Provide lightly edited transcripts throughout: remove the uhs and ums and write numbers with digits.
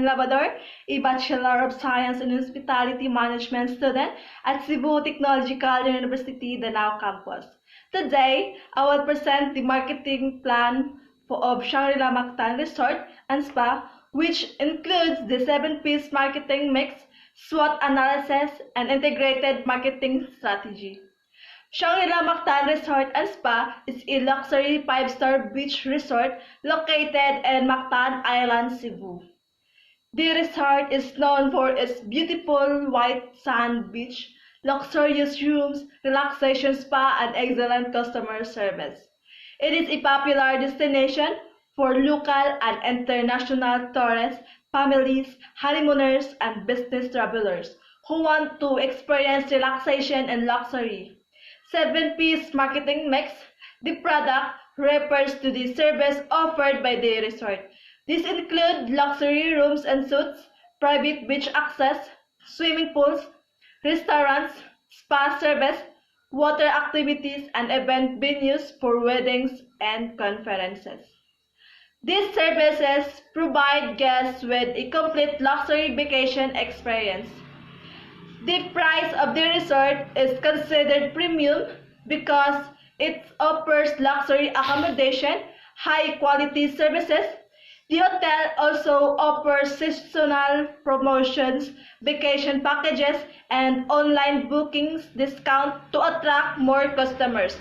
Labrador, a Bachelor of Science in Hospitality Management student at Cebu Technological University, Danao campus. Today, I will present the marketing plan of Shangri-La Mactan Resort and Spa, which includes the 7-piece marketing mix, SWOT analysis, and integrated marketing strategy. Shangri-La Mactan Resort and Spa is a luxury 5-star beach resort located in Mactan Island, Cebu. The resort is known for its beautiful white sand beach, luxurious rooms, relaxation spa, and excellent customer service. It is a popular destination for local and international tourists, families, honeymooners, and business travelers who want to experience relaxation and luxury. 7-piece marketing mix. The product refers to the service offered by the resort. These include luxury rooms and suites, private beach access, swimming pools, restaurants, spa service, water activities, and event venues for weddings and conferences. These services provide guests with a complete luxury vacation experience. The price of the resort is considered premium because it offers luxury accommodation, high-quality services. The hotel also offers seasonal promotions, vacation packages, and online bookings discount to attract more customers.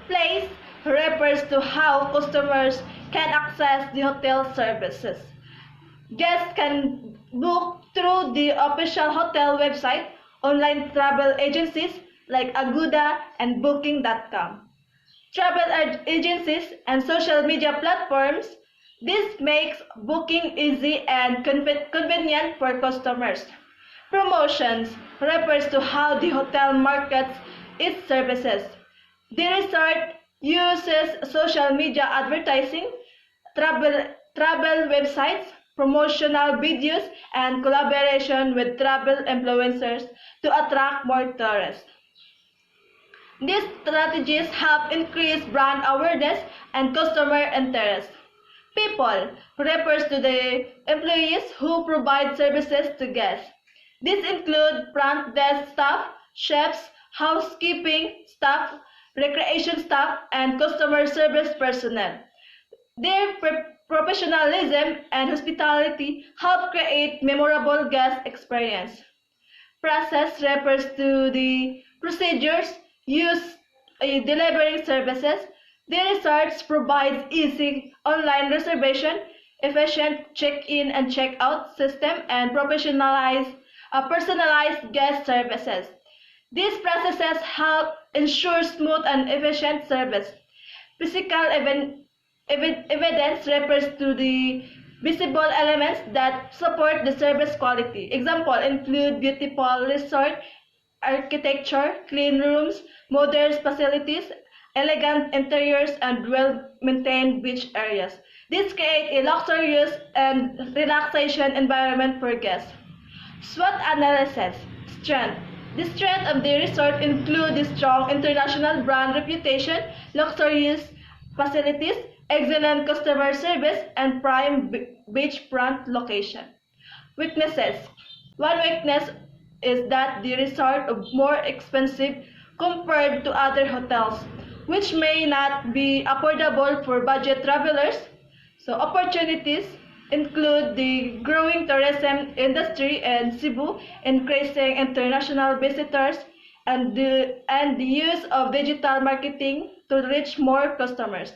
Place refers to how customers can access the hotel services. Guests can book through the official hotel website, online travel agencies like Agoda and Booking.com, travel agencies, and social media platforms. This makes booking easy and convenient for customers. Promotions refers to how the hotel markets its services. The resort uses social media advertising, travel websites, promotional videos, and collaboration with travel influencers to attract more tourists. These strategies help increase brand awareness and customer interest. People refers to the employees who provide services to guests. These include front desk staff, chefs, housekeeping staff, recreation staff, and customer service personnel. Their professionalism and hospitality help create memorable guest experience. Process refers to the procedures used in delivering services. The resorts provides easy online reservation, efficient check-in and check-out system, and personalized guest services. These processes help ensure smooth and efficient service. Physical evidence refers to the visible elements that support the service quality. Example include beautiful resort architecture, clean rooms, modern facilities, elegant interiors, and well-maintained beach areas. This creates a luxurious and relaxation environment for guests. SWOT analysis. Strength. The strength of the resort include the strong international brand reputation, luxurious facilities, excellent customer service, and prime beachfront location. Weaknesses. One weakness is that the resort is more expensive compared to other hotels, which may not be affordable for budget travelers. So opportunities include the growing tourism industry in Cebu, increasing international visitors, and the use of digital marketing to reach more customers.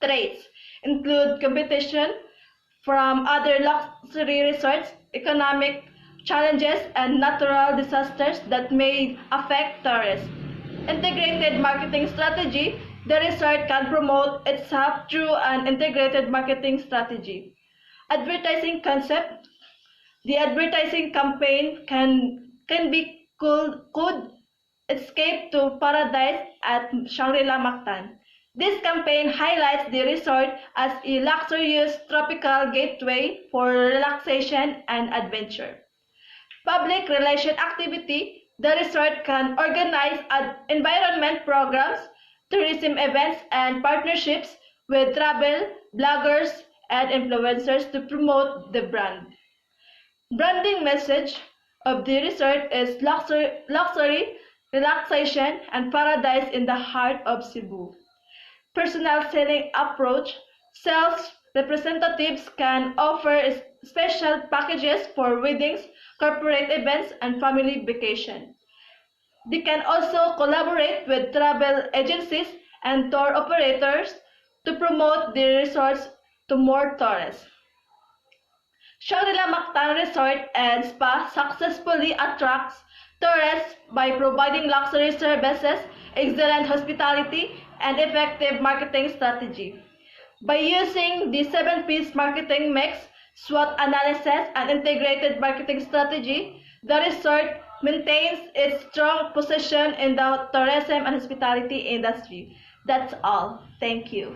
Traits include competition from other luxury resorts, economic challenges, and natural disasters that may affect tourists. Integrated marketing strategy. The resort can promote itself through an integrated marketing strategy. Advertising concept. The advertising campaign can be called Escape to Paradise at Shangri-La Mactan. This campaign highlights the resort as a luxurious tropical gateway for relaxation and adventure. Public relation activity. The resort can organize environment programs, tourism events, and partnerships with travel bloggers and influencers to promote the brand. Branding message of the resort is luxury, relaxation, and paradise in the heart of Cebu. Personal selling approach. Sales representatives can offer special packages for weddings, corporate events, and family vacation. They can also collaborate with travel agencies and tour operators to promote their resorts to more tourists. Shangri-La Mactan Resort and Spa successfully attracts tourists by providing luxury services, excellent hospitality, and effective marketing strategy. By using the 7-piece marketing mix, SWOT analysis, and integrated marketing strategy, the resort maintains its strong position in the tourism and hospitality industry. That's all. Thank you.